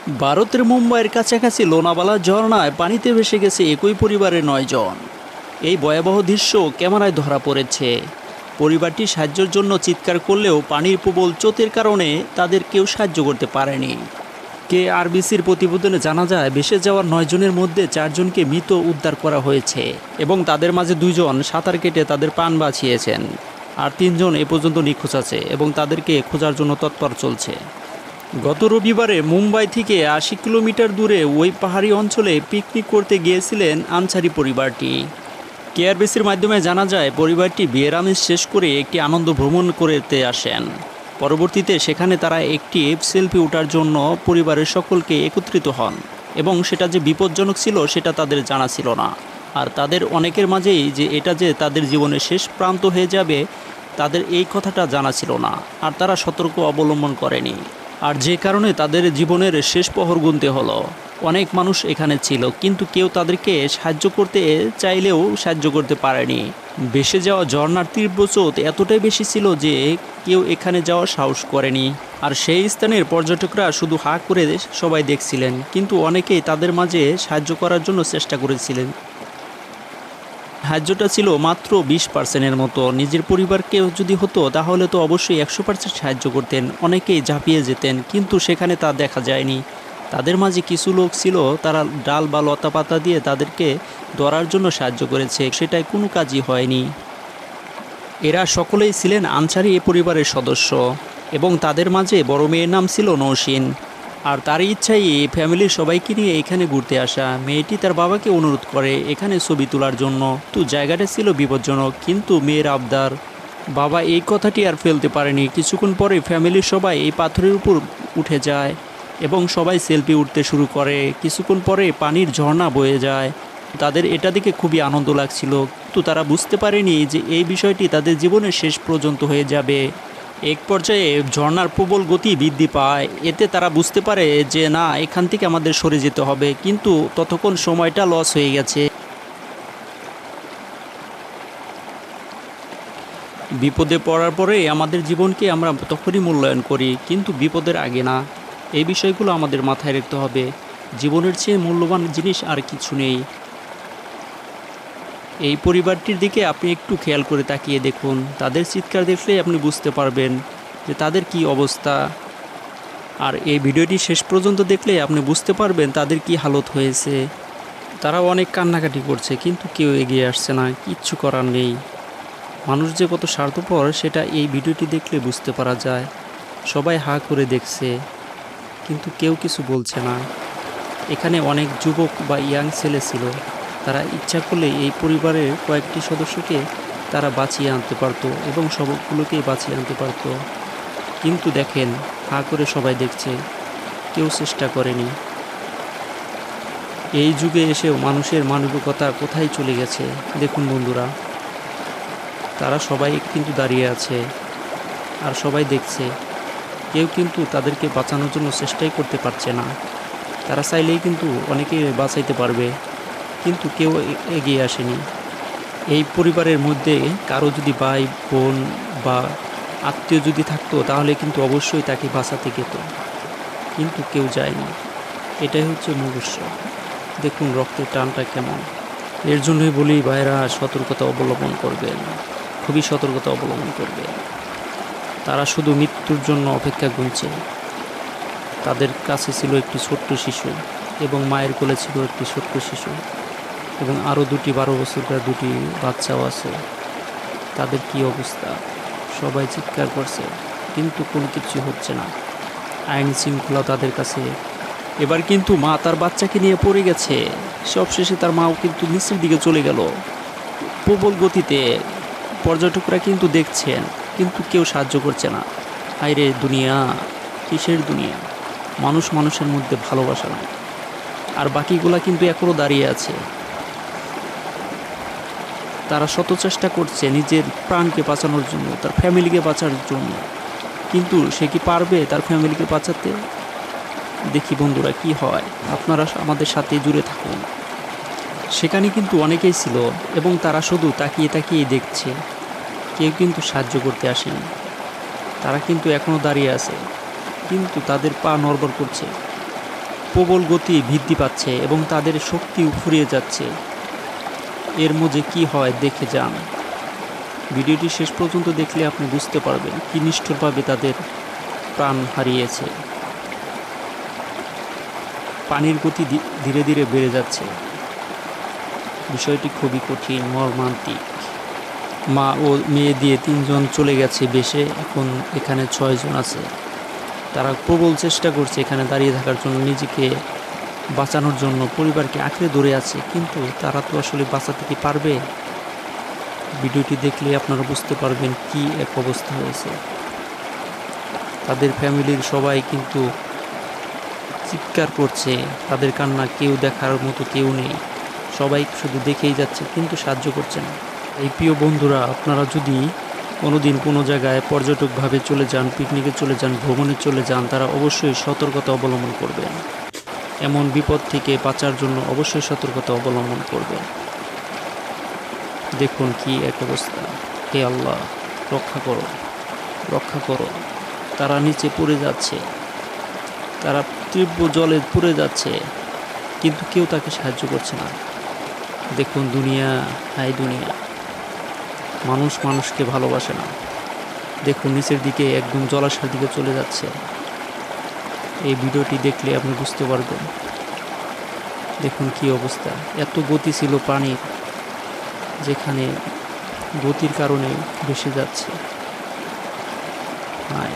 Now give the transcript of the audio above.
ভারতের মুম্বাইয়ের কাছাকাছি লোনাবালা ঝর্ণায় পানিতে ভেসে গেছে একই পরিবারের ৯ জন। এই ভয়াবহ দৃশ্য ক্যামেরায় ধরা পড়েছে। পরিবারটি সাহায্যের জন্য চিৎকার করলেও পানির প্রবল স্রোতের কারণে তাদের কেউ সাহায্য করতে পারেনি। কেআরবিসির প্রতিবেদনে জানা যায়, ভেসে যাওয়ার ৯ জনের মধ্যে ৪ জনকে মৃত উদ্ধার করা হয়েছে এবং তাদের মাঝে ২ জন সাঁতার কেটে তাদের প্রাণ বাঁচিয়েছেন। আর ৩ জন এ পর্যন্ত নিখোঁজ আছে এবং তাদেরকে খোঁজার জন্য তৎপর চলছে। গত রবিবারে মুম্বাই থেকে ৮০ কিলোমিটার দূরে ওই পাহাড়ি অঞ্চলে পিকনিক করতে গিয়েছিলেন আনসারি পরিবারটি। কেআরবিসির মাধ্যমে জানা যায়, পরিবারটি বিয়ের আমেজ শেষ করে একটি আনন্দ ভ্রমণ করতে আসেন। পরবর্তীতে সেখানে তারা একটি সেলফি ওঠার জন্য পরিবারের সকলকে একত্রিত হন এবং সেটা যে বিপজ্জনক ছিল সেটা তাদের জানা ছিল না। আর তাদের অনেকের মাঝেই যে এটা যে তাদের জীবনের শেষ প্রান্ত হয়ে যাবে, তাদের এই কথাটা জানা ছিল না, আর তারা সতর্ক অবলম্বন করেনি। আর যে কারণে তাদের জীবনের শেষ প্রহর গুনতে হলো। অনেক মানুষ এখানে ছিল, কিন্তু কেউ তাদেরকে সাহায্য করতে চাইলেও সাহায্য করতে পারেনি। ভেসে যাওয়া ঝর্ণার তীব্র স্রোত এতটাই বেশি ছিল যে কেউ এখানে যাওয়ার সাহস করেনি। আর সেই স্থানের পর্যটকরা শুধু হাঁ করে সবাই দেখছিলেন, কিন্তু অনেকেই তাদের মাঝে সাহায্য করার জন্য চেষ্টা করেছিলেন। সাহায্যটা ছিল মাত্র 20%-এর মতো। নিজের পরিবারকেও যদি হতো তাহলে তো অবশ্যই 100% সাহায্য করতেন, অনেকেই ঝাঁপিয়ে যেতেন, কিন্তু সেখানে তা দেখা যায়নি। তাদের মাঝে কিছু লোক ছিল, তারা ডাল বা লতা পাতা দিয়ে তাদেরকে ধরার জন্য সাহায্য করেছে, সেটাই কোনো কাজই হয়নি। এরা সকলেই ছিলেন আনসারি এ পরিবারের সদস্য এবং তাদের মাঝে বড় মেয়ের নাম ছিল নৌসিন। আর তার ইচ্ছাই এই ফ্যামিলির সবাইকে নিয়ে এখানে ঘুরতে আসা। মেয়েটি তার বাবাকে অনুরোধ করে এখানে ছবি তোলার জন্য, তো জায়গাটা ছিল বিপজ্জনক, কিন্তু মেয়ের আবদার। বাবা এই কথাটি আর ফেলতে পারেনি। কিছুক্ষণ পরে ফ্যামিলির সবাই এই পাথরের উপর উঠে যায় এবং সবাই সেলফি উঠতে শুরু করে। কিছুক্ষণ পরে পানির ঝর্ণা বয়ে যায়। তাদের এটা দেখে খুবই আনন্দ লাগছিল, কিন্তু তারা বুঝতে পারেনি যে এই বিষয়টি তাদের জীবনের শেষ পর্যন্ত হয়ে যাবে। এক পর্যায়ে ঝর্ণার প্রবল গতি বৃদ্ধি পায়, এতে তারা বুঝতে পারে যে না, এখান থেকে আমাদের সরে যেতে হবে, কিন্তু ততক্ষণ সময়টা লস হয়ে গেছে। বিপদে পড়ার পরে আমাদের জীবনকে আমরা তখনই মূল্যায়ন করি, কিন্তু বিপদের আগে না। এই বিষয়গুলো আমাদের মাথায় রাখতে হবে। জীবনের চেয়ে মূল্যবান জিনিস আর কিছু নেই। এই পরিবারটির দিকে আপনি একটু খেয়াল করে তাকিয়ে দেখুন। তাদের চিৎকার দেখলেই আপনি বুঝতে পারবেন যে তাদের কি অবস্থা। আর এই ভিডিওটি শেষ পর্যন্ত দেখলে আপনি বুঝতে পারবেন তাদের কি হালত হয়েছে। তারা অনেক কান্নাকাটি করছে, কিন্তু কেউ এগিয়ে আসছে না। কিচ্ছু করার নেই। মানুষ যে কত স্বার্থপর সেটা এই ভিডিওটি দেখলে বুঝতে পারা যায়। সবাই হাঁ করে দেখছে, কিন্তু কেউ কিছু বলছে না। এখানে অনেক যুবক বা ইয়াং ছেলে ছিল, তারা ইচ্ছা করলে এই পরিবারের কয়েকটি সদস্যকে তারা বাঁচিয়ে আনতে পারতো এবং সবগুলোকেই বাঁচিয়ে আনতে পারতো, কিন্তু দেখেন হাঁ করে সবাই দেখছে, কেউ চেষ্টা করেনি। এই যুগে এসেও মানুষের মানবিকতা কোথায় চলে গেছে দেখুন বন্ধুরা। তারা সবাই কিন্তু দাঁড়িয়ে আছে আর সবাই দেখছে, কেউ কিন্তু তাদেরকে বাঁচানোর জন্য চেষ্টাই করতে পারছে না। তারা চাইলেই কিন্তু অনেকে বাঁচাইতে পারবে, কিন্তু কেউ এগিয়ে আসেনি। এই পরিবারের মধ্যে কারো যদি ভাই বোন বা আত্মীয় যদি থাকতো তাহলে কিন্তু অবশ্যই তাকে বাঁচাতে যেত, কিন্তু কেউ যায়নি। এটাই হচ্ছে মনুষ্য। দেখুন রক্তের টানটা কেমন। এর জন্যই বলি ভাইরা, সতর্কতা অবলম্বন করবেন, খুবই সতর্কতা অবলম্বন করবেন। তারা শুধু মৃত্যুর জন্য অপেক্ষা গুনছে। তাদের কাছে ছিল একটি ছোট্ট শিশু এবং মায়ের কোলে ছিল একটি ছোট্ট শিশু এবং আরও 2টি 12 বছরকার 2টি বাচ্চাও আছে। তাদের কি অবস্থা। সবাই চিৎকার করছে, কিন্তু কোনো কিছু হচ্ছে না। আইন শৃঙ্খলা তাদের কাছে। এবার কিন্তু মা তার বাচ্চাকে নিয়ে পড়ে গেছে। সবশেষে তার মাও কিন্তু নিচের দিকে চলে গেল প্রবল গতিতে। পর্যটকরা কিন্তু দেখছেন, কিন্তু কেউ সাহায্য করছে না। হায়রে দুনিয়া, কিসের দুনিয়া। মানুষ মানুষের মধ্যে ভালোবাসা নাই। আর বাকিগুলা কিন্তু এখনও দাঁড়িয়ে আছে। তারা শত চেষ্টা করছে নিজের প্রাণকে বাঁচানোর জন্য, তার ফ্যামিলিকে বাঁচানোর জন্য, কিন্তু সে কি পারবে তার ফ্যামিলিকে বাঁচাতে? দেখি বন্ধুরা কি হয়। আপনারা আমাদের সাথে জুড়ে থাকুন। সেখানে কিন্তু অনেকেই ছিল এবং তারা শুধু তাকিয়ে তাকিয়ে দেখছে, কেউ কিন্তু সাহায্য করতে আসেনি। তারা কিন্তু এখনও দাঁড়িয়ে আছে, কিন্তু তাদের পা নড়বড় করছে। প্রবল গতি বৃদ্ধি পাচ্ছে এবং তাদের শক্তিও ফুরিয়ে যাচ্ছে। এর মধ্যে কি হয় দেখে যান। ভিডিওটি শেষ পর্যন্ত দেখলে আপনি বুঝতে পারবেন কি নিষ্ঠুরভাবে তাদের প্রাণ হারিয়েছে। পানির গতি ধীরে ধীরে বেড়ে যাচ্ছে। বিষয়টি খুবই কঠিন, মর্মান্তিক। মা ও মেয়ে দিয়ে 3 জন চলে গেছে বেশে, এখন এখানে 6 জন আছে। তারা প্রবল চেষ্টা করছে এখানে দাঁড়িয়ে থাকার জন্য, নিজেকে বাঁচানোর জন্য, পরিবারকে আঁকড়ে ধরে আছে, কিন্তু তারা তো আসলে বাঁচাতে কি পারবে? ভিডিওটি দেখলে আপনারা বুঝতে পারবেন কি এক অবস্থা হয়েছে। তাদের ফ্যামিলির সবাই কিন্তু চিৎকার করছে, তাদের কান্না কেউ দেখার মতো কেউ নেই, সবাই শুধু দেখেই যাচ্ছে কিন্তু সাহায্য করছে না। এই প্রিয় বন্ধুরা, আপনারা যদি কোনোদিন কোনো জায়গায় পর্যটকভাবে চলে যান, পিকনিকে চলে যান, ভ্রমণে চলে যান, তারা অবশ্যই সতর্কতা অবলম্বন করবেন। এমন বিপদ থেকে বাঁচার জন্য অবশ্যই সতর্কতা অবলম্বন করবেন। দেখুন কি এক অবস্থা। হে আল্লাহ, রক্ষা করো, রক্ষা করো। তারা নিচে পড়ে যাচ্ছে, তারা তীব্র জলে পড়ে যাচ্ছে, কিন্তু কেউ তাকে সাহায্য করছে না। দেখুন দুনিয়া, হাই দুনিয়া, মানুষ মানুষকে ভালোবাসে না। দেখুন নিচের দিকে একদম জলাশয়ের দিকে চলে যাচ্ছে। এই ভিডিওটি দেখলে আপনি বুঝতে পারবেন। দেখুন কি অবস্থা। এত গতি ছিল পানির, যেখানে গতির কারণে ভেসে যাচ্ছে। হায়।